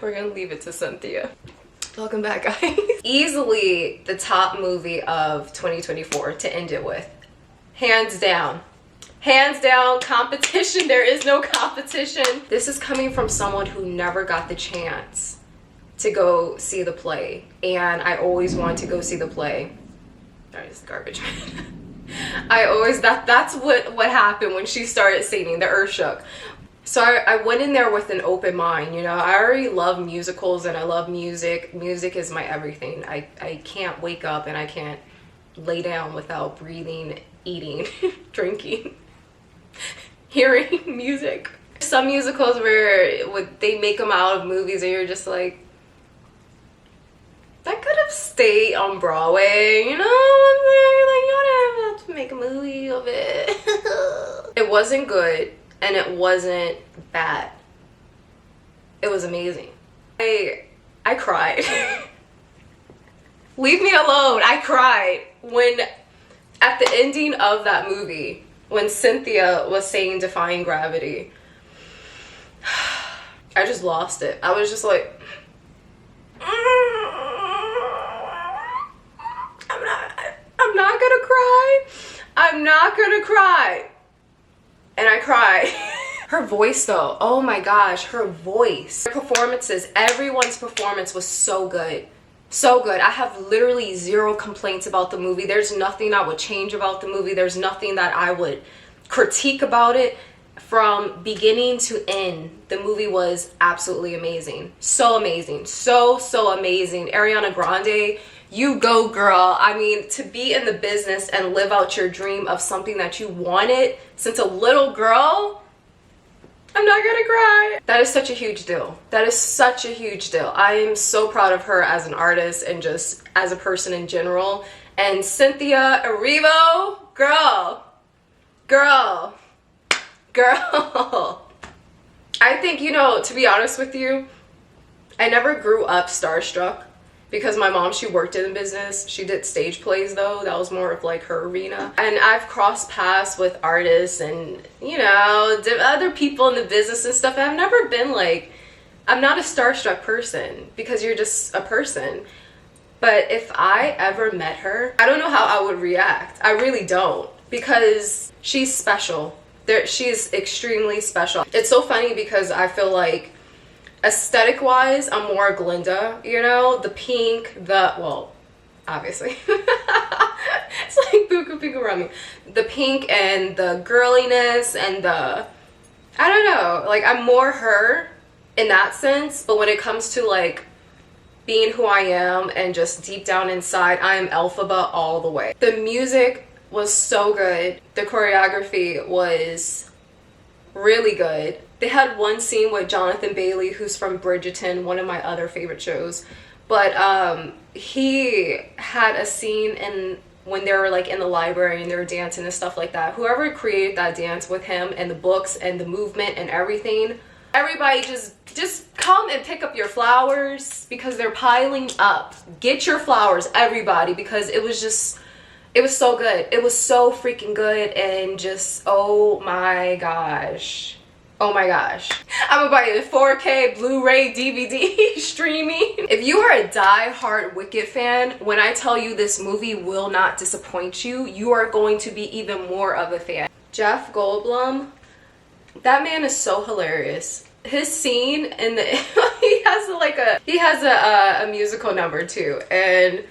We're gonna leave it to Cynthia. Welcome back, guys. Easily the top movie of 2024 to end it with. Hands down. Hands down, competition. There is no competition. This is coming from someone who never got the chance to go see the play. And I always wanted to go see the play. That is garbage. I always, that's what happened when she started singing. The earth shook. So I went in there with an open mind, you know. I already love musicals and I love music. Music is my everything. I can't wake up and I can't lay down without breathing, eating, drinking, hearing music. Some musicals where they make them out of movies and you're just like, that could have stayed on Broadway, you know? Like, you don't have to make a movie of it. It wasn't good and it wasn't bad. It was amazing. I cried. Leave me alone. I cried when at the ending of that movie, when Cynthia was saying defying gravity. I just lost it. I was just like, I'm not gonna cry. I'm not gonna cry. And I cried. Her voice though, oh my gosh, her voice. Her performances, everyone's performance was so good. So good. I have literally zero complaints about the movie. There's nothing I would change about the movie. There's nothing that I would critique about it. From beginning to end, the movie was absolutely amazing. So amazing. So amazing. Ariana Grande, you go, girl. I mean, to be in the business and live out your dream of something that you wanted since a little girl, I'm not gonna cry. That is such a huge deal. That is such a huge deal. I am so proud of her as an artist and just as a person in general. And Cynthia Erivo, girl. I think, you know, to be honest with you, I never grew up starstruck because my mom, she worked in the business. She did stage plays though. That was more of like her arena. And I've crossed paths with artists and, you know, other people in the business and stuff. I've never been like, I'm not a starstruck person because you're just a person. But if I ever met her, I don't know how I would react. I really don't, because she's special. She's extremely special. It's so funny because I feel like aesthetic wise, I'm more Glinda, you know, the pink, well, obviously. It's like Buku Piku Rami. The pink and the girliness and the, I don't know, like I'm more her in that sense. But when it comes to like being who I am and just deep down inside, I am Elphaba all the way. The music was so good. The choreography was really good. They had one scene with Jonathan Bailey, who's from Bridgerton, one of my other favorite shows. But he had a scene when they were like in the library and they were dancing and stuff like that. Whoever created that dance with him and the books and the movement and everything, everybody just come and pick up your flowers because they're piling up. Get your flowers, everybody, because it was so good. It was so freaking good and just, oh my gosh. Oh my gosh. I'm gonna buy it 4K, Blu-ray, DVD, streaming. If you are a die-hard Wicked fan, when I tell you this movie will not disappoint you, you are going to be even more of a fan. Jeff Goldblum, that man is so hilarious. His scene in the he has a musical number too, and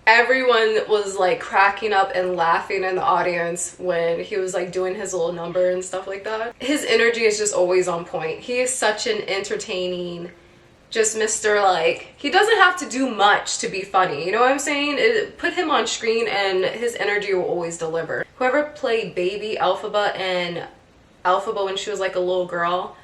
everyone was like cracking up and laughing in the audience when he was like doing his little number and stuff like that. His energy is just always on point. He is such an entertaining, just Mr. like, he doesn't have to do much to be funny, you know what I'm saying? Put him on screen and his energy will always deliver. Whoever played baby Elphaba and Elphaba when she was like a little girl,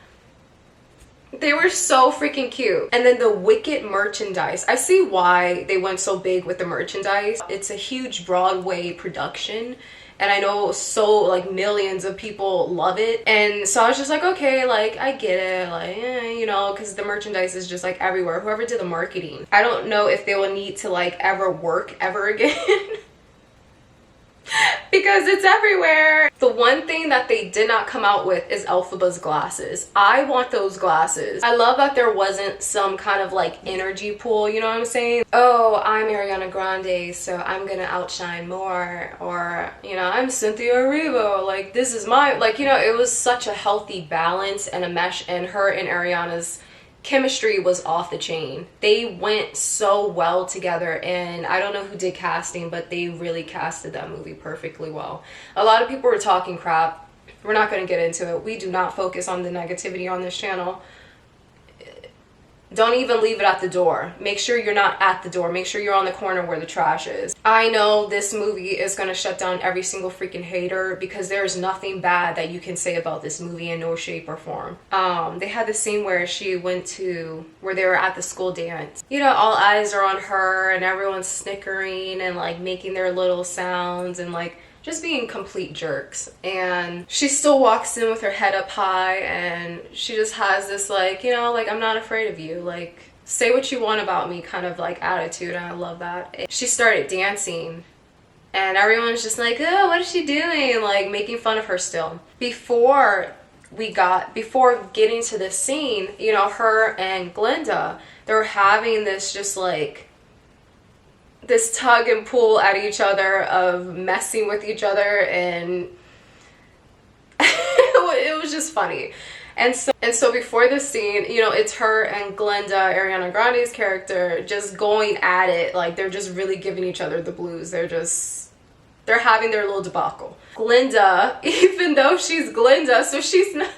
they were so freaking cute. And then the Wicked merchandise. I see why they went so big with the merchandise. It's a huge Broadway production. And I know so like millions of people love it. And so I was just like, okay, like I get it. Like, you know, because the merchandise is just like everywhere. Whoever did the marketing. I don't know if they will need to like ever work ever again. because it's everywhere. The one thing that they did not come out with is Elphaba's glasses. I want those glasses. I love that there wasn't some kind of like energy pool, you know what I'm saying? Oh, I'm Ariana Grande, so I'm gonna outshine more. Or, you know, I'm Cynthia Erivo, like this is my, like, you know, it was such a healthy balance and a mesh, and her and Ariana's chemistry was off the chain. They went so well together, and I don't know who did casting, but they really casted that movie perfectly well. A lot of people were talking crap. We're not going to get into it. We do not focus on the negativity on this channel. Don't even leave it at the door. Make sure you're not at the door. Make sure you're on the corner where the trash is. I know this movie is going to shut down every single freaking hater because there's nothing bad that you can say about this movie in no shape or form. They had the scene where she went to, where they were at the school dance. You know, all eyes are on her and everyone's snickering and like making their little sounds and like just being complete jerks. And she still walks in with her head up high, and she just has this like, you know, like, I'm not afraid of you, like, say what you want about me kind of like attitude, and I love that. She started dancing and everyone's just like, oh, what is she doing, like making fun of her still. Before getting to this scene, you know, her and Glinda, they're having this just like this tug and pull at each other of messing with each other, and it was just funny. And so before this scene, you know, it's her and Glinda, Ariana Grande's character, just going at it. Like, they're just really giving each other the blues. They're having their little debacle. Glinda, even though she's Glinda, so she's not,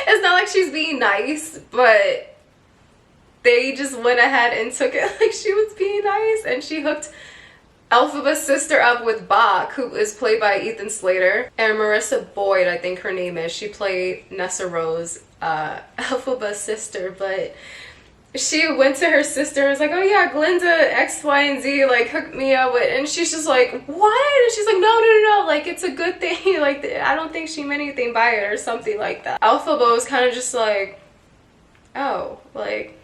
it's not like she's being nice, but they just went ahead and took it like she was being nice, and she hooked Elphaba's sister up with Bach, who is played by Ethan Slater, and Marissa Boyd, I think her name is. She played Nessa Rose, Elphaba's sister, but she went to her sister and was like, oh yeah, Glinda X, Y, and Z, like, hooked me up with, and she's just like, what? And she's like, no, like, it's a good thing, like, I don't think she meant anything by it, or something like that. Elphaba was kind of just like, oh, like,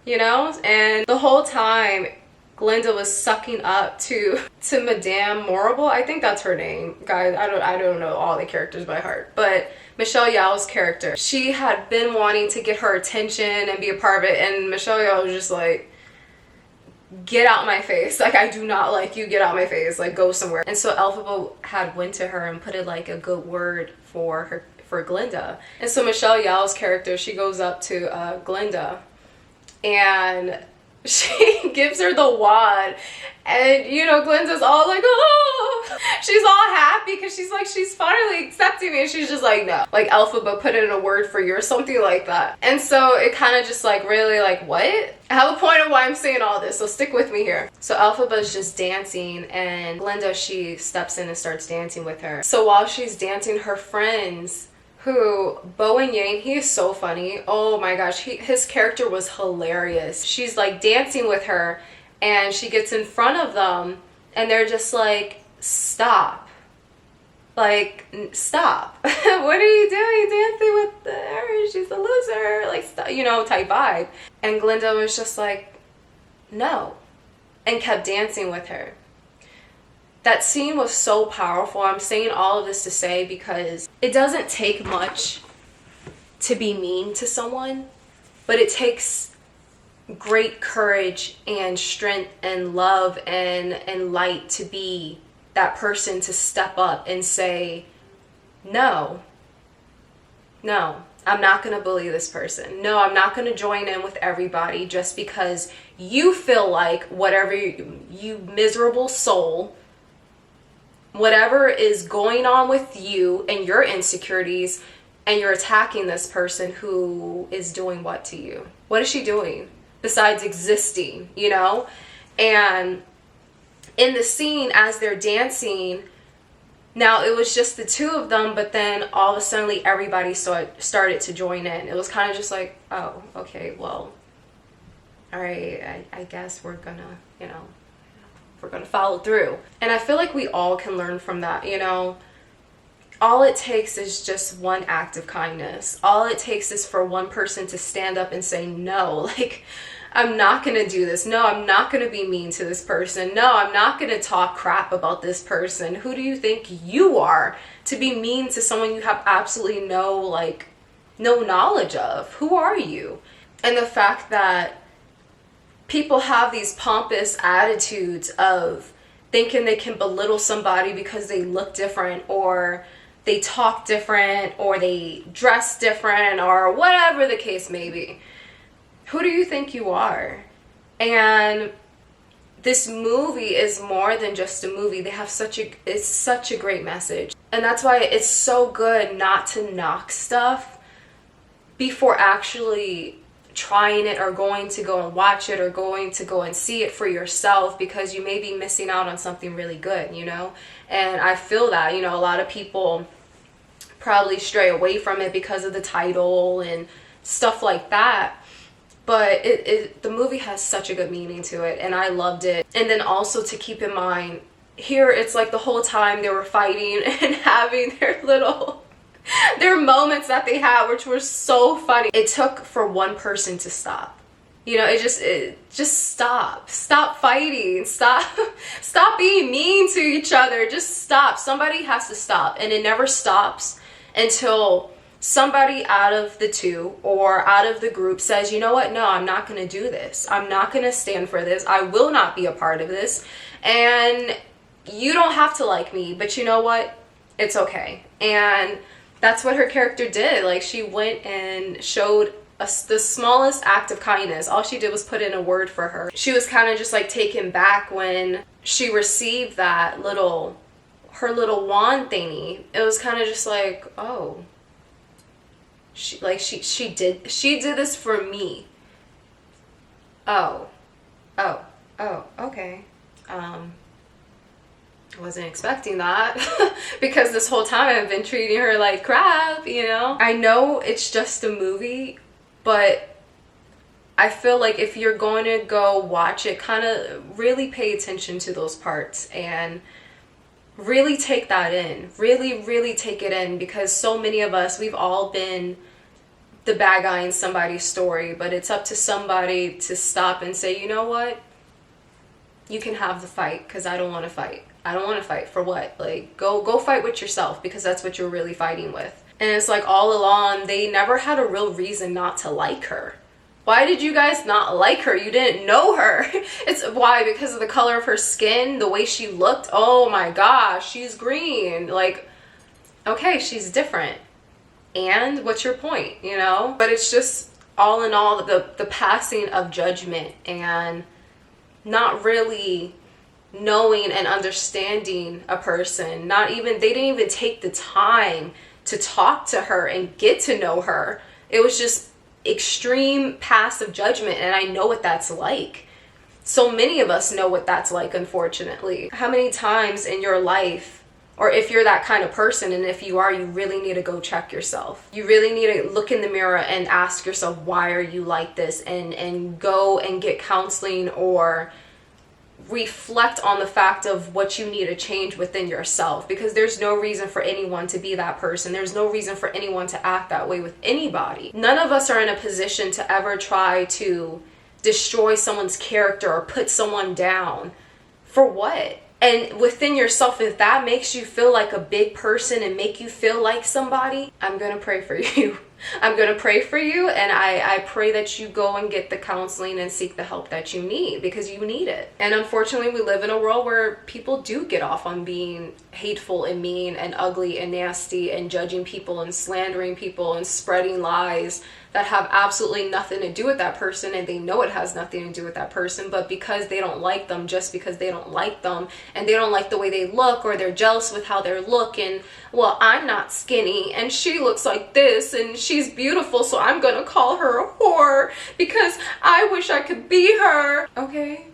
you know? And the whole time, Glinda was sucking up to Madame Morrible. I think that's her name. Guys, I don't know all the characters by heart. But Michelle Yeoh's character, she had been wanting to get her attention and be a part of it, and Michelle Yeoh was just like, get out my face. Like, I do not like you. Get out my face. Like, go somewhere. And so Elphaba had went to her and put in like a good word for her, for Glinda. And so Michelle Yeoh's character, she goes up to Glinda and she gives her the wad, and you know, Glinda's all like, oh, she's all happy because she's like, she's finally accepting me, and she's just like, no, like, Elphaba put in a word for you or something like that. And so it kind of just like really like, what? I have a point of why I'm saying all this, so stick with me here. So Elphaba's just dancing, and Glinda, she steps in and starts dancing with her. So while she's dancing, her friends, who, Bo and Yang, he is so funny. Oh my gosh, his character was hilarious. She's like dancing with her, and she gets in front of them, and they're just like, stop. Like, stop. What are you doing dancing with her? She's a loser. Like, stop, you know, type vibe. And Glinda was just like, no, and kept dancing with her. That scene was so powerful. I'm saying all of this to say because it doesn't take much to be mean to someone, but it takes great courage and strength and love and light to be that person to step up and say, no, I'm not going to bully this person. No, I'm not going to join in with everybody just because you feel like whatever you miserable soul, whatever is going on with you and your insecurities, and you're attacking this person who is doing what to you? What is she doing besides existing, you know? And in the scene, as they're dancing, now it was just the two of them, but then all of a sudden everybody started to join in. It was kind of just like, oh, okay, well, all right, I guess we're gonna, you know, we're gonna follow through. And I feel like we all can learn from that, you know. all it takes is just one act of kindness. All it takes is for one person to stand up and say, no, like, I'm not going to do this. No, I'm not going to be mean to this person. No, I'm not going to talk crap about this person. Who do you think you are to be mean to someone you have absolutely no knowledge of? Who are you? And the fact that people have these pompous attitudes of thinking they can belittle somebody because they look different, or they talk different, or they dress different, or whatever the case may be. Who do you think you are? And this movie is more than just a movie. They have it's such a great message. And that's why it's so good not to knock stuff before actually trying it, or going to go and watch it, or going to go and see it for yourself, because you may be missing out on something really good, you know? And I feel that, you know, a lot of people probably stray away from it because of the title and stuff like that. But the movie has such a good meaning to it, and I loved it. And then also to keep in mind, here it's like the whole time they were fighting and having their moments that they had, which were so funny. It took for one person to stop. You know, it just stop fighting, stop being mean to each other, just stop. Somebody has to stop, and it never stops until somebody out of the two or out of the group says, you know what, no, I'm not going to do this. I'm not going to stand for this. I will not be a part of this. And you don't have to like me, but you know what? It's okay. And that's what her character did. Like, she went and showed the smallest act of kindness. All she did was put in a word for her. She was kind of just like taken back when she received that her little wand thingy. It was kind of just like, oh, she did this for me. Oh, okay. I wasn't expecting that because this whole time I've been treating her like crap, you know? I know it's just a movie, but I feel like if you're going to go watch it, kind of really pay attention to those parts and really take that in. Really, really take it in, because so many of us, we've all been the bad guy in somebody's story, but it's up to somebody to stop and say, you know what? You can have the fight, because I don't want to fight. I don't want to fight for what? Like, go fight with yourself, because that's what you're really fighting with. And it's like all along, they never had a real reason not to like her. Why did you guys not like her? You didn't know her. It's why? Because of the color of her skin, the way she looked. Oh my gosh, she's green. Like, okay, she's different. And what's your point, you know? But it's just all in all the passing of judgment and not really knowing and understanding a person. They didn't even take the time to talk to her and get to know her. It was just extreme passive judgment, and I know what that's like. So many of us know what that's like, unfortunately. How many times in your life, or if you're that kind of person, and if you are, you really need to go check yourself. You really need to look in the mirror and ask yourself, why are you like this? And go and get counseling, or reflect on the fact of what you need to change within yourself, because there's no reason for anyone to be that person. There's no reason for anyone to act that way with anybody. None of us are in a position to ever try to destroy someone's character or put someone down. For what? And within yourself, if that makes you feel like a big person and make you feel like somebody, I'm gonna pray for you. I'm gonna pray for you, and I pray that you go and get the counseling and seek the help that you need, because you need it. And unfortunately, we live in a world where people do get off on being hateful and mean and ugly and nasty and judging people and slandering people and spreading lies that have absolutely nothing to do with that person, and they know it has nothing to do with that person, but because they don't like them, just because they don't like them, and they don't like the way they look, or they're jealous with how they're looking, well, I'm not skinny and she looks like this and she's beautiful, so I'm gonna call her a whore because I wish I could be her. Okay.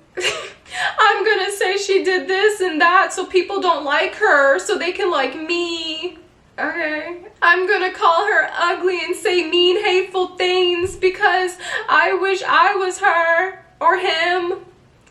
I'm gonna say she did this and that so people don't like her so they can like me. Okay. I'm gonna call her ugly and say mean, hateful things because I wish I was her or him.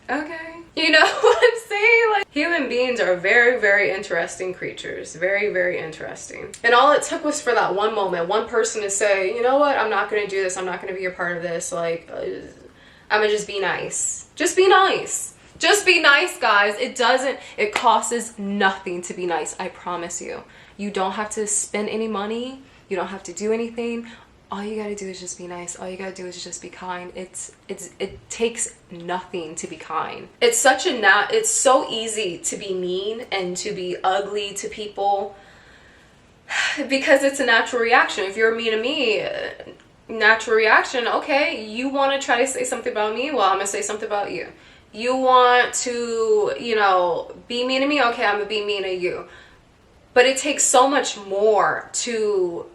Okay. You know what I'm saying? Like, human beings are very, very interesting creatures. Very, very interesting. And all it took was for that one moment, one person to say, you know what, I'm not going to do this. I'm not going to be a part of this. Like, I'm going to just be nice. Just be nice. Just be nice, guys. It costs nothing to be nice. I promise you. You don't have to spend any money. You don't have to do anything. All you gotta do is just be nice. All you gotta do is just be kind. It takes nothing to be kind. It's so easy to be mean and to be ugly to people because it's a natural reaction. If you're mean to me, natural reaction, okay, you want to try to say something about me, well, I'm gonna say something about you. You want to, you know, be mean to me, okay, I'm gonna be mean to you. But it takes so much more to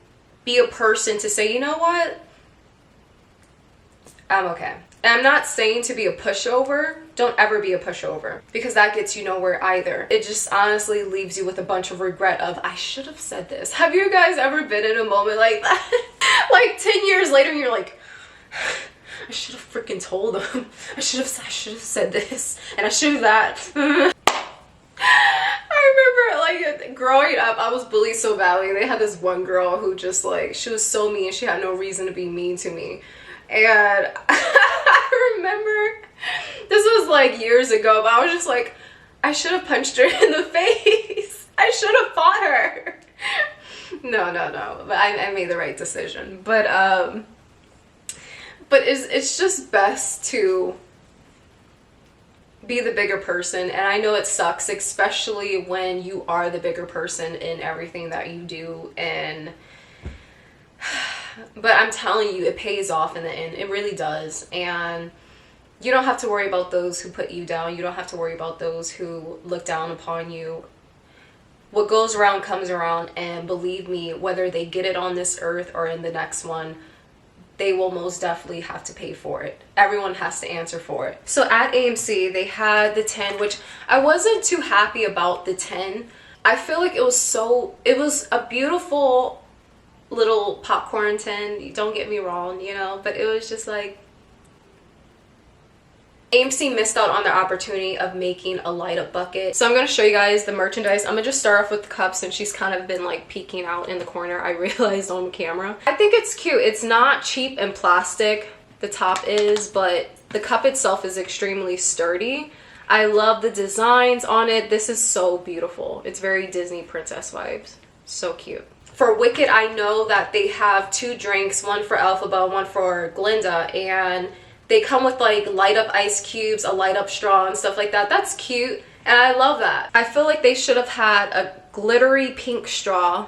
be a person to say, you know what, I'm okay. And I'm not saying to be a pushover. Don't ever be a pushover, because that gets you nowhere either. It just honestly leaves you with a bunch of regret of, I should have said this. Have you guys ever been in a moment like that? Like 10 years later and you're like, I should have freaking told them. I should have said this and I should have that. I remember, like, growing up, I was bullied so badly. They had this one girl who just, like, she was so mean. She had no reason to be mean to me. And I remember, this was, like, years ago, but I was just like, I should have punched her in the face. I should have fought her. No. But I made the right decision. But it's just best to be the bigger person. And I know it sucks, especially when you are the bigger person in everything that you do. But I'm telling you, it pays off in the end. It really does. And you don't have to worry about those who put you down. You don't have to worry about those who look down upon you. What goes around comes around, and believe me, whether they get it on this earth or in the next one, they will most definitely have to pay for it. Everyone has to answer for it. So at AMC, they had the 10, which I wasn't too happy about the 10. I feel like it was a beautiful little popcorn tin. Don't get me wrong, you know, but it was just like, AMC missed out on their opportunity of making a light up bucket. So I'm going to show you guys the merchandise. I'm going to just start off with the cup since she's kind of been like peeking out in the corner, I realized on camera. I think it's cute. It's not cheap and plastic. The top is, but the cup itself is extremely sturdy. I love the designs on it. This is so beautiful. It's very Disney princess vibes. So cute. For Wicked, I know that they have 2 drinks, one for Elphaba, one for Glinda, and they come with like light up ice cubes, a light up straw and stuff like that. That's cute, and I love that. I feel like they should have had a glittery pink straw,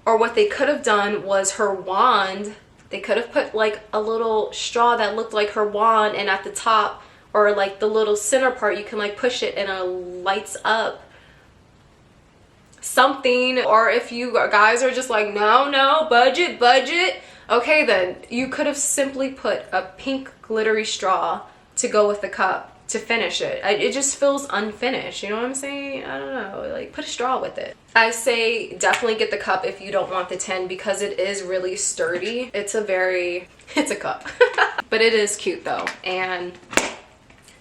or what they could have done was her wand. They could have put like a little straw that looked like her wand, and at the top, or like the little center part, you can like push it and it lights up. Something. Or if you guys are just like, no, budget, okay, then you could have simply put a pink glittery straw to go with the cup to finish it. It just feels unfinished, you know what I'm saying? I don't know, like put a straw with it. I say definitely get the cup if you don't want the tin, because it is really sturdy. It's a cup. But it is cute though, and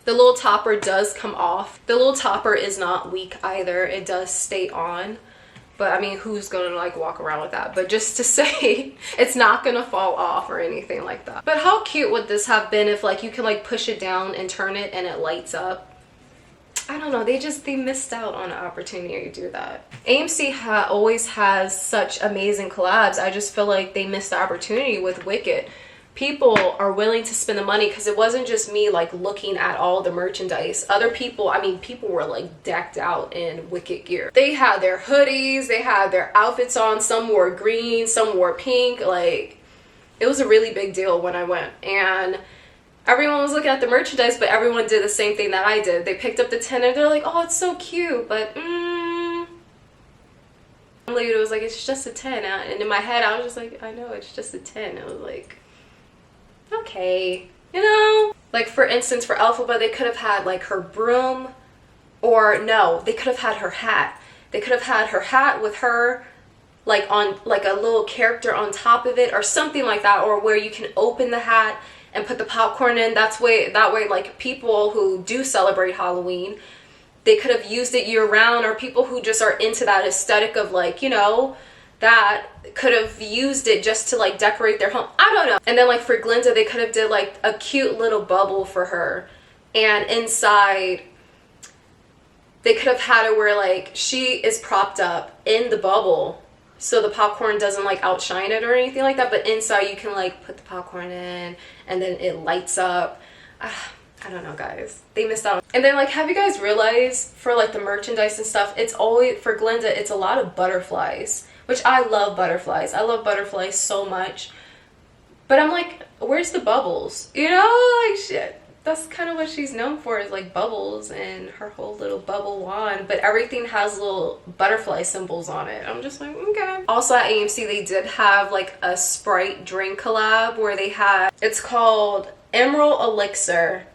the little topper does come off. The little topper is not weak either. It does stay on. But I mean, who's gonna like walk around with that? But just to say, it's not gonna fall off or anything like that. But how cute would this have been if like you can like push it down and turn it and it lights up? I don't know, they missed out on an opportunity to do that. AMC always has such amazing collabs. I just feel like they missed the opportunity with Wicked. People are willing to spend the money, because it wasn't just me like looking at all the merchandise. Other people, I mean, people were like decked out in Wicked gear. They had their hoodies, they had their outfits on. Some wore green, some wore pink. Like, it was a really big deal when I went, and everyone was looking at the merchandise, but everyone did the same thing that I did. They picked up the tin and they're like, oh, it's so cute, but It was like, it's just a tin. And in my head, I was just like, I know, it's just a tin. It was like, okay, you know? Like, for instance, for Elphaba, they could have had like her broom, or no, they could have had her hat. They could have had her hat with her like on like a little character on top of it or something like that, or where you can open the hat and put the popcorn in. That way like people who do celebrate Halloween, they could have used it year round, or people who just are into that aesthetic of like, you know, that could have used it just to like decorate their home. I don't know. And then like for Glinda, they could have did like a cute little bubble for her, and inside they could have had it where like she is propped up in the bubble so the popcorn doesn't like outshine it or anything like that, but inside you can like put the popcorn in and then it lights up. I don't know, guys, they missed out. And then like, have you guys realized for like the merchandise and stuff, it's always for Glinda, it's a lot of butterflies, which I love butterflies. I love butterflies so much, but I'm like, where's the bubbles? You know, like shit. That's kind of what she's known for, is like bubbles and her whole little bubble wand, but everything has little butterfly symbols on it. I'm just like, okay. Also at AMC, they did have like a Sprite drink collab where they had, it's called Emerald Elixir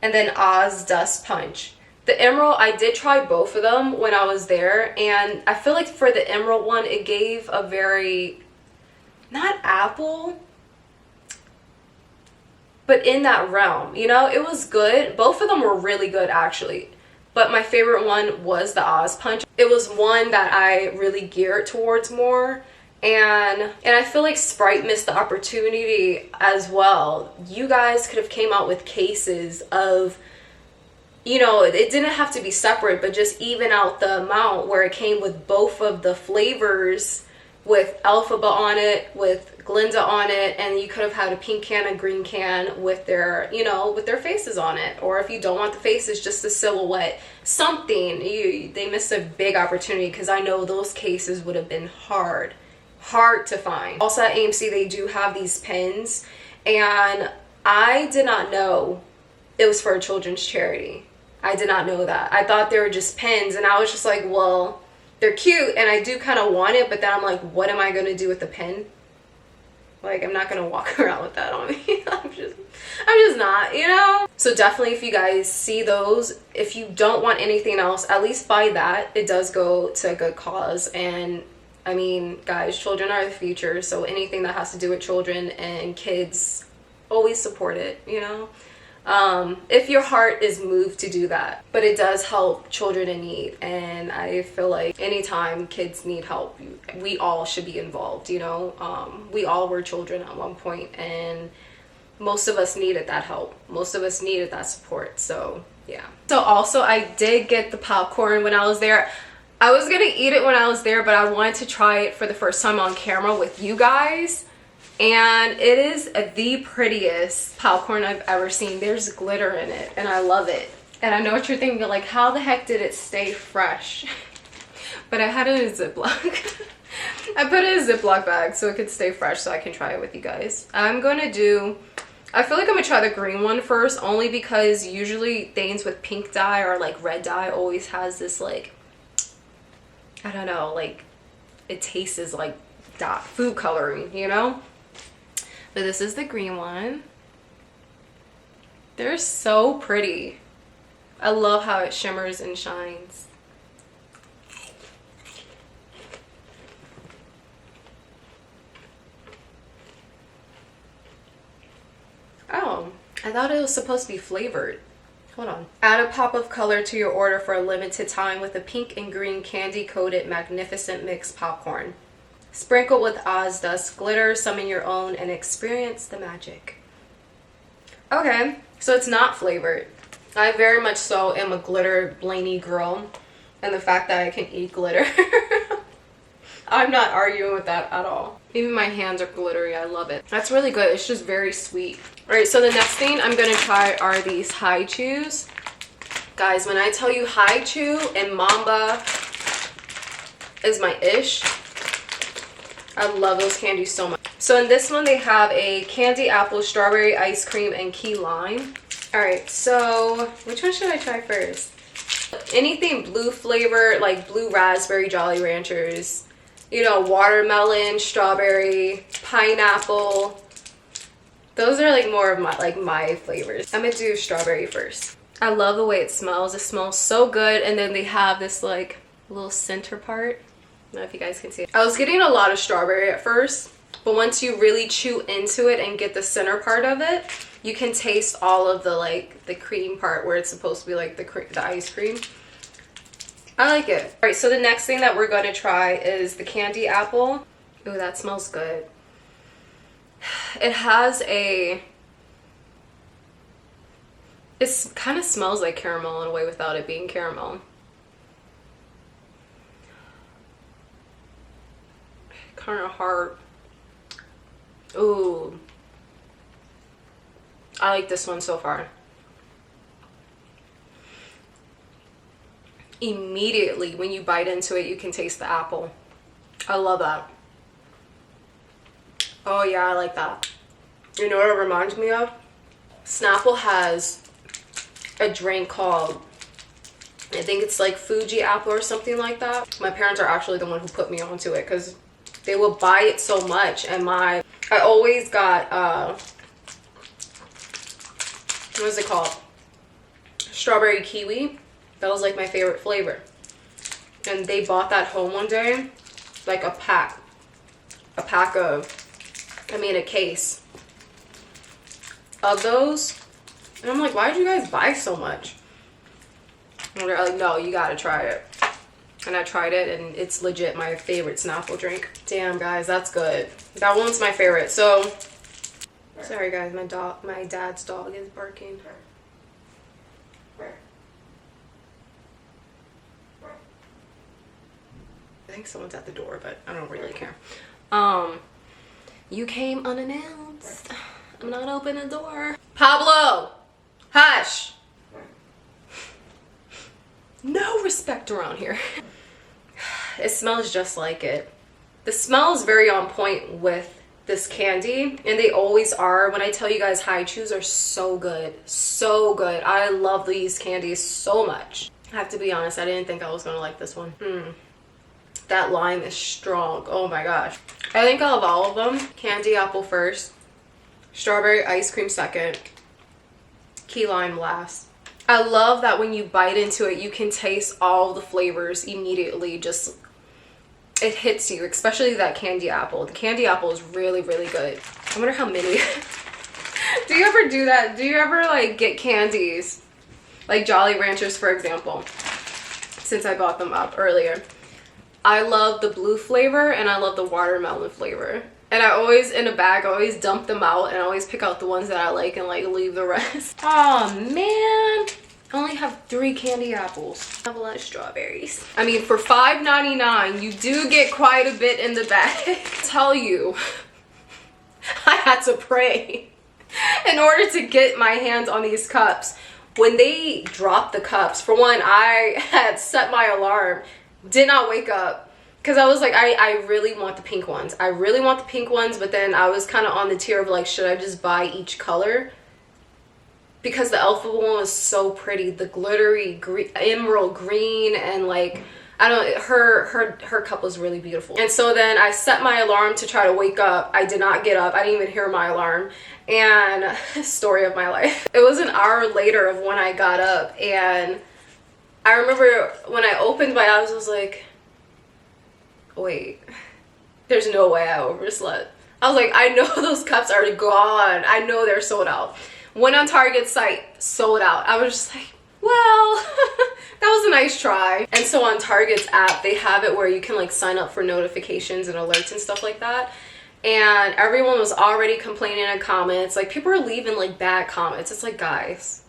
and then Oz Dust Punch. The Emerald, I did try both of them when I was there, and I feel like for the Emerald one, it gave a very, not apple, but in that realm, you know, it was good. Both of them were really good actually, but my favorite one was the Oz Punch. It was one that I really geared towards more, and I feel like Sprite missed the opportunity as well. You guys could have came out with cases of, you know, it didn't have to be separate, but just even out the amount where it came with both of the flavors, with Elphaba on it, with Glinda on it, and you could have had a pink can and green can with their, you know, with their faces on it. Or if you don't want the faces, just a silhouette, something. They missed a big opportunity, because I know those cases would have been hard to find. Also at AMC, they do have these pins, and I did not know it was for a children's charity. I did not know that. I thought they were just pins, and I was just like, well, they're cute and I do kind of want it, but then I'm like, what am I going to do with the pin? Like, I'm not going to walk around with that on me. I'm just not, you know? So definitely, if you guys see those, if you don't want anything else, at least buy that. It does go to a good cause. And I mean, guys, children are the future. So anything that has to do with children and kids, always support it, you know? If your heart is moved to do that. But it does help children in need, and I feel like anytime kids need help, we all should be involved, you know? We all were children at one point, and most of us needed that help. Most of us needed that support, so yeah. So also, I did get the popcorn when I was there. I was gonna eat it when I was there, but I wanted to try it for the first time on camera with you guys. And it is the prettiest popcorn I've ever seen. There's glitter in it, and I love it. And I know what you're thinking, like, how the heck did it stay fresh? But I had it in a Ziploc. I put it in a Ziploc bag so it could stay fresh, so I can try it with you guys. I feel like I'm gonna try the green one first, only because usually things with pink dye or like red dye always has this, like, I don't know, like, it tastes like food coloring, you know? But this is the green one. They're so pretty. I love how it shimmers and shines. Oh, I thought it was supposed to be flavored. Hold on. Add a pop of color to your order for a limited time with a pink and green candy-coated magnificent mix popcorn. Sprinkle with Oz Dust glitter, summon your own, and experience the magic. Okay, so it's not flavored. I very much so am a glitter Blaney girl, and the fact that I can eat glitter, I'm not arguing with that at all. Even my hands are glittery. I love it. That's really good. It's just very sweet. All right, so the next thing I'm gonna try are these High Chews. Guys, when I tell you High Chew and Mamba is my ish, I love those candies so much. So in this one, they have a candy apple, strawberry ice cream, and key lime. All right, so which one should I try first? Anything blue flavor, like blue raspberry Jolly Ranchers, you know, watermelon, strawberry, pineapple. Those are like more of my flavors. I'm gonna do strawberry first. I love the way it smells. It smells so good. And then they have this like little center part. I don't know if you guys can see it. I was getting a lot of strawberry at first, But once you really chew into it and get the center part of it, you can taste all of the like the cream part where it's supposed to be like the ice cream. I like it. All right, so the next thing that we're going to try is the candy apple. Ooh, that smells good. It has a... It kind of smells like caramel in a way without it being caramel. Kind of hard. Ooh. I like this one so far. Immediately when you bite into it, you can taste the apple. I love that. Oh yeah, I like that. You know what it reminds me of? Snapple has a drink called, I think it's like Fuji apple or something like that. My parents are actually the one who put me onto it because they will buy it so much. And I always got what is it called, strawberry kiwi. That was like my favorite flavor, and they bought that home one day, like a case of those. And I'm like, why did you guys buy so much? And they're like, no, you gotta try it. And I tried it, and it's legit my favorite Snapple drink. Damn, guys, that's good. That one's my favorite. So, sorry guys, my dad's dog is barking. I think someone's at the door, but I don't really care. You came unannounced. I'm not opening the door. Pablo, hush. No respect around here. It smells just like it. The smell is very on point with this candy, and they always are. When I tell you guys, High Chews are so good. So good. I love these candies so much. I have to be honest, I didn't think I was gonna like this one. That lime is strong. Oh my gosh. I think out of all of them, candy apple first, strawberry ice cream second, key lime last. I love that when you bite into it, you can taste all the flavors immediately. Just, it hits you, especially that candy apple. The candy apple is really, really good. I wonder how many. Do you ever do that? Do you ever like get candies? Like Jolly Ranchers, for example, since I bought them up earlier. I love the blue flavor and I love the watermelon flavor. And I always, in a bag, I always dump them out and I always pick out the ones that I like and like leave the rest. Oh man, I only have 3 candy apples. I have a lot of strawberries. I mean, for $5.99, you do get quite a bit in the bag. Tell you, I had to pray in order to get my hands on these cups. When they dropped the cups, for one, I had set my alarm, did not wake up, because I was like, I really want the pink ones. I really want the pink ones, but then I was kind of on the tier of like, should I just buy each color? Because the Elfa one was so pretty. The glittery emerald green, and like, I don't, her cup was really beautiful. And so then I set my alarm to try to wake up. I did not get up. I didn't even hear my alarm. And story of my life. It was an hour later of when I got up, and I remember when I opened my eyes, I was like, wait, there's no way I overslept. I was like, I know those cups are gone. I know they're sold out. Went on Target's site, sold out. I was just like, well, that was a nice try. And so on Target's app, they have it where you can like sign up for notifications and alerts and stuff like that. And everyone was already complaining in comments. Like, people are leaving like bad comments. It's like, guys,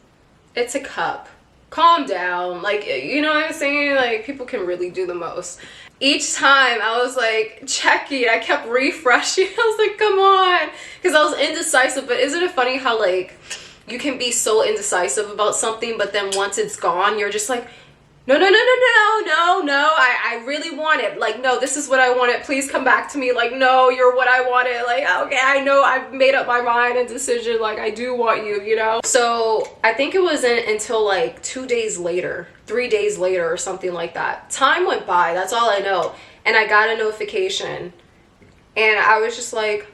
it's a cup. Calm down. Like, you know what I'm saying? Like, people can really do the most. Each time I was like checking, I kept refreshing. I was like, come on. Because I was indecisive. But isn't it funny how like you can be so indecisive about something, but then once it's gone, you're just like, no, I really want it. Like, no, this is what I wanted. Please come back to me. Like, no, you're what I wanted. Like, okay, I know I've made up my mind and decision. Like, I do want you, you know? So I think it wasn't until like 2 days later, 3 days later or something like that. Time went by. That's all I know. And I got a notification and I was just like,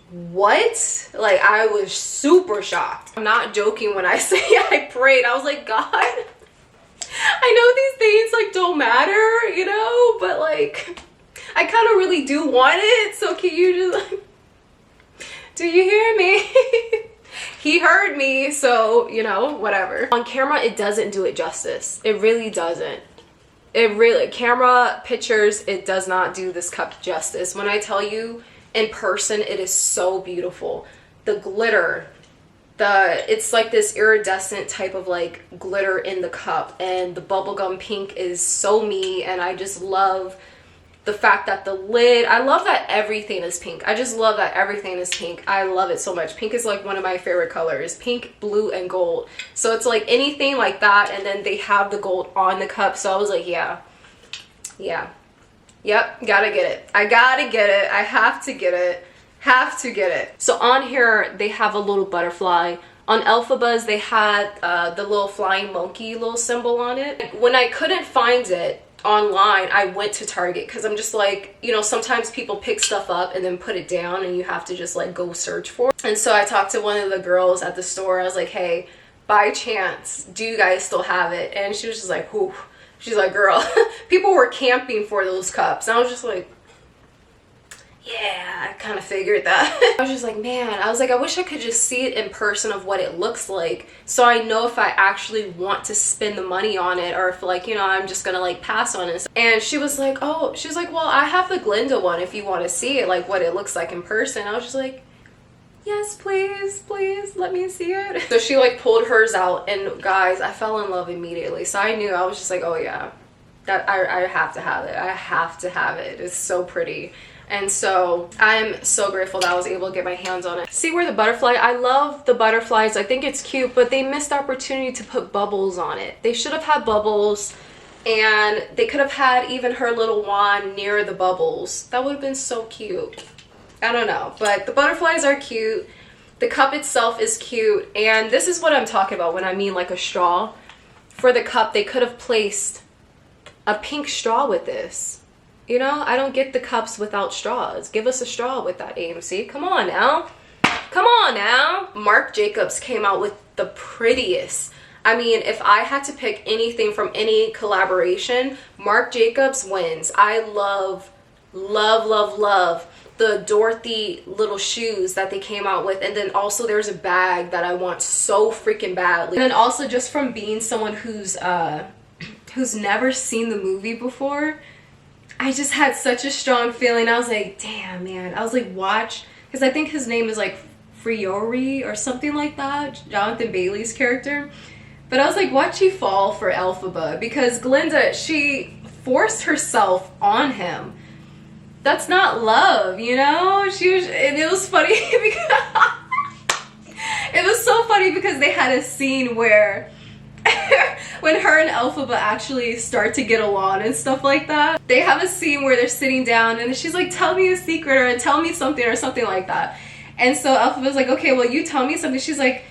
what? Like, I was super shocked. I'm not joking when I say I prayed. I was like, God, I know these things like don't matter, you know, but like, I kind of really do want it, so can you just like, do you hear me? He heard me, so, you know, whatever. On camera, it doesn't do it justice. It really doesn't. It really, camera pictures, it does not do this cup justice. When I tell you, in person, it is so beautiful. The glitter, it's like this iridescent type of like glitter in the cup, and the bubblegum pink is so me, and I just love the fact that the lid, I love that everything is pink. I just love that everything is pink. I love it so much. Pink is like one of my favorite colors. Pink, blue, and gold. So it's like anything like that, and then they have the gold on the cup. So I was like, yeah. Yep, gotta get it. I gotta get it. I have to get it. Have to get it. So on here, they have a little butterfly. On Elphaba's, they had the little flying monkey little symbol on it. When I couldn't find it online, I went to Target because I'm just like, you know, sometimes people pick stuff up and then put it down and you have to just like go search for it. And so I talked to one of the girls at the store. I was like, hey, by chance, do you guys still have it? And she was just like, whew. She's like, girl, people were camping for those cups. And I was just like, yeah, I kind of figured that. I was just like, man, I was like, I wish I could just see it in person of what it looks like, so I know if I actually want to spend the money on it, or if like, you know, I'm just gonna like pass on it. And she was like, oh, she was like, well, I have the Glinda one if you want to see it, like what it looks like in person. I was just like, yes, please let me see it. So she like pulled hers out, and guys, I fell in love immediately. So I knew, I was just like, oh yeah, that I have to have it. I have to have it. It's so pretty. And so I'm so grateful that I was able to get my hands on it. See where the butterfly, I love the butterflies. I think it's cute, but they missed the opportunity to put bubbles on it. They should have had bubbles, and they could have had even her little wand near the bubbles. That would have been so cute. I don't know, but the butterflies are cute. The cup itself is cute. And this is what I'm talking about when I mean like a straw. For the cup, they could have placed a pink straw with this. You know, I don't get the cups without straws. Give us a straw with that, AMC. Come on now. Come on now. Marc Jacobs came out with the prettiest. I mean, if I had to pick anything from any collaboration, Marc Jacobs wins. I love the Dorothy little shoes that they came out with. And then also there's a bag that I want so freaking badly. And then also just from being someone who's never seen the movie before, I just had such a strong feeling. I was like, damn, man. I was like, watch. Because I think his name is like Friori or something like that. Jonathan Bailey's character. But I was like, watch you fall for Elphaba. Because Glinda, she forced herself on him. That's not love, you know? And it was funny because... it was so funny because they had a scene where... when her and Elphaba actually start to get along and stuff like that, they have a scene where they're sitting down and she's like, tell me a secret or tell me something or something like that. And so Elphaba's like, okay, well, you tell me something. She's like,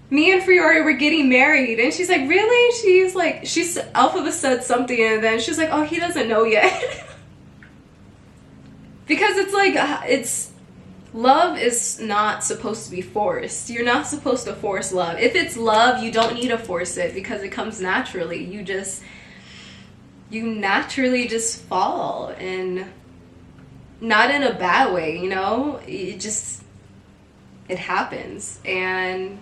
me and Friori were getting married. And she's like, really? She's like, Elphaba said something, and then she's like, oh, he doesn't know yet. Because it's like, love is not supposed to be forced. You're not supposed to force love. If it's love, you don't need to force it because it comes naturally. You naturally just fall, and not in a bad way, you know? It happens, and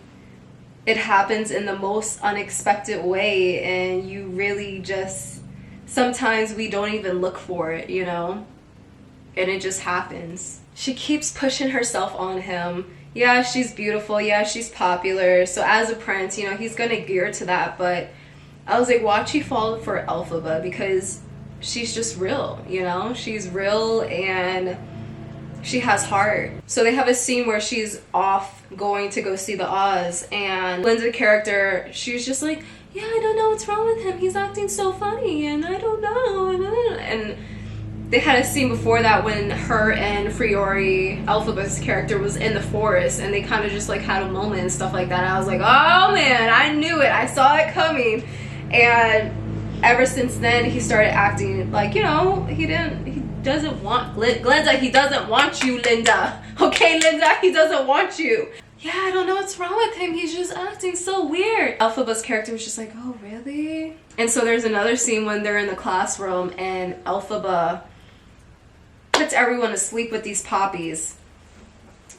it happens in the most unexpected way, and you really just, sometimes we don't even look for it, you know? And it just happens. She keeps pushing herself on him. Yeah, she's beautiful. Yeah, she's popular. So as a prince, you know, he's gonna gear to that. But I was like, watch you fall for Elphaba because she's just real, you know? She's real and she has heart. So they have a scene where she's off going to go see the Oz, and Linda's character, she's just like, yeah, I don't know what's wrong with him. He's acting so funny and I don't know. And they had a scene before that when her and Friori, Elphaba's character, was in the forest, and they kind of just like had a moment and stuff like that. I was like, oh man, I knew it. I saw it coming. And ever since then, he started acting like, you know, he doesn't want Glinda. He doesn't want you, Linda. Okay, Linda, he doesn't want you. Yeah, I don't know what's wrong with him. He's just acting so weird. Elphaba's character was just like, oh, really? And so there's another scene when they're in the classroom and Elphaba puts everyone to sleep with these poppies.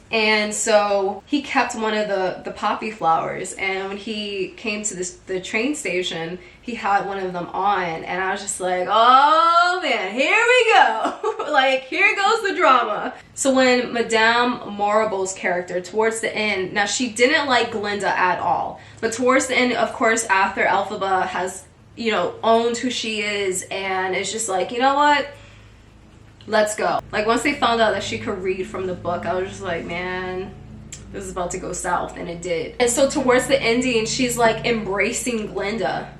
And so he kept one of the poppy flowers, and when he came to the train station, he had one of them on, and I was just like, oh man, here we go. Like, here goes the drama. So when Madame Morrible's character, towards the end, now she didn't like Glinda at all, but towards the end, of course, after Elphaba has, you know, owned who she is, and it's just like, you know what? Let's go. Like, once they found out that she could read from the book, I was just like, man, this is about to go south, and it did. And so towards the ending, she's like embracing Glinda.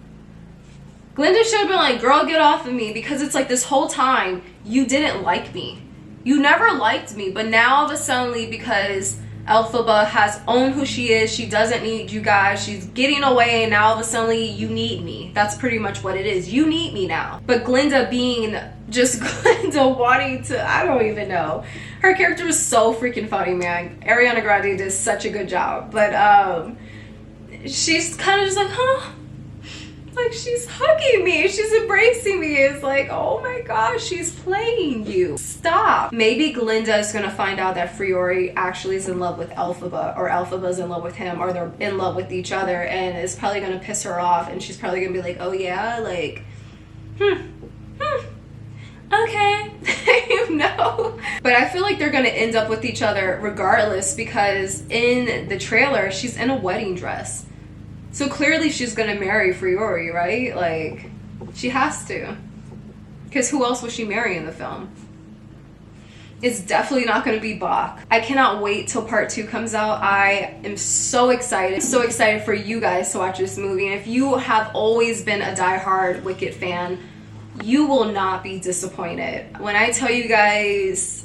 Glinda should have been like, girl, get off of me, because it's like this whole time, you didn't like me. You never liked me, but now all of a sudden, because Elphaba has owned who she is, she doesn't need you guys, she's getting away, and now all of a sudden, you need me. That's pretty much what it is. You need me now. But Glinda being just Glinda wanting to, I don't even know. Her character was so freaking funny, man. Ariana Grande did such a good job. But she's kind of just like, huh? Like, she's hugging me, she's embracing me. It's like, oh my gosh, she's playing you. Stop. Maybe Glinda is gonna find out that Friori actually is in love with Elphaba, or Elphaba's in love with him, or they're in love with each other, and it's probably gonna piss her off, and she's probably gonna be like, oh yeah, like, okay. No. But I feel like they're gonna end up with each other regardless, because in the trailer, she's in a wedding dress. So clearly she's gonna marry Friori, right? Like, she has to. Because who else will she marry in the film? It's definitely not gonna be Bach. I cannot wait till part 2 comes out. I am so excited. So excited for you guys to watch this movie. And if you have always been a diehard Wicked fan, you will not be disappointed. When I tell you guys,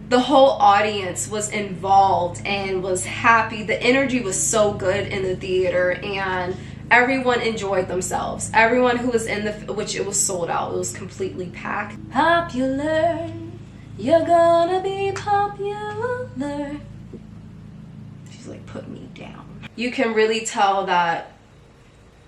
the whole audience was involved and was happy. The energy was so good in the theater, and everyone enjoyed themselves. Everyone who was in which it was sold out. It was completely packed. Popular, you're gonna be popular. She's like, put me down. You can really tell that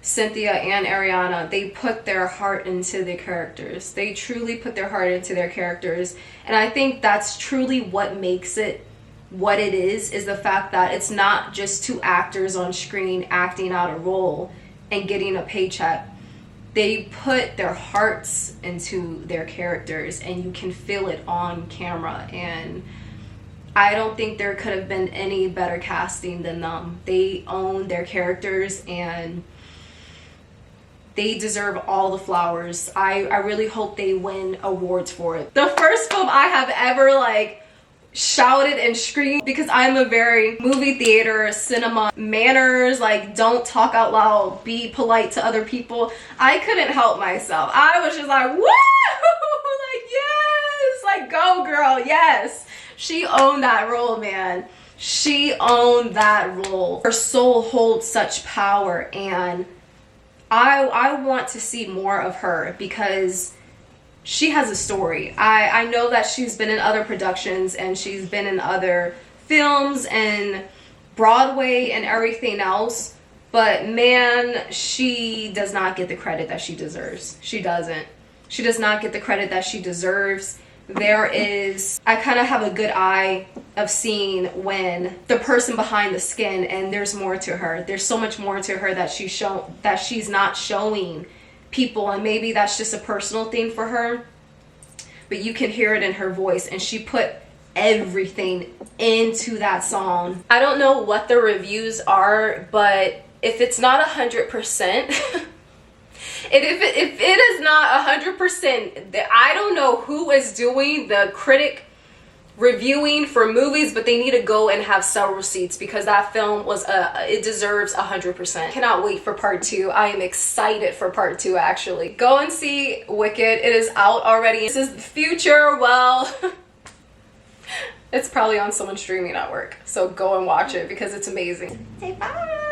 Cynthia and Ariana, they put their heart into the characters. They truly put their heart into their characters. And I think that's truly what makes it what it is the fact that it's not just two actors on screen acting out a role and getting a paycheck. They put their hearts into their characters, and you can feel it on camera. And I don't think there could have been any better casting than them. They own their characters, and they deserve all the flowers. I really hope they win awards for it. The first film I have ever like shouted and screamed, because I'm a very movie theater, cinema manners, like don't talk out loud, be polite to other people. I couldn't help myself. I was just like, woo! Like, yes! Like, go girl, yes! She owned that role, man. She owned that role. Her soul holds such power, and I want to see more of her, because she has a story. I know that she's been in other productions, and she's been in other films and Broadway and everything else, but man, she does not get the credit that she deserves. She doesn't. She does not get the credit that she deserves. I kind of have a good eye of seeing when the person behind the skin, and there's more to her. There's so much more to her that she's not showing people, and maybe that's just a personal thing for her, but you can hear it in her voice, and she put everything into that song. I don't know what the reviews are, but if it's not 100%, if it is not 100%, I don't know who is doing the critic reviewing for movies, but they need to go and have several receipts, because that film it deserves 100%. Cannot wait for part 2. I am excited for part 2, actually. Go and see Wicked. It is out already. This is the future. Well, it's probably on someone's streaming network, so go and watch it because it's amazing. Say bye.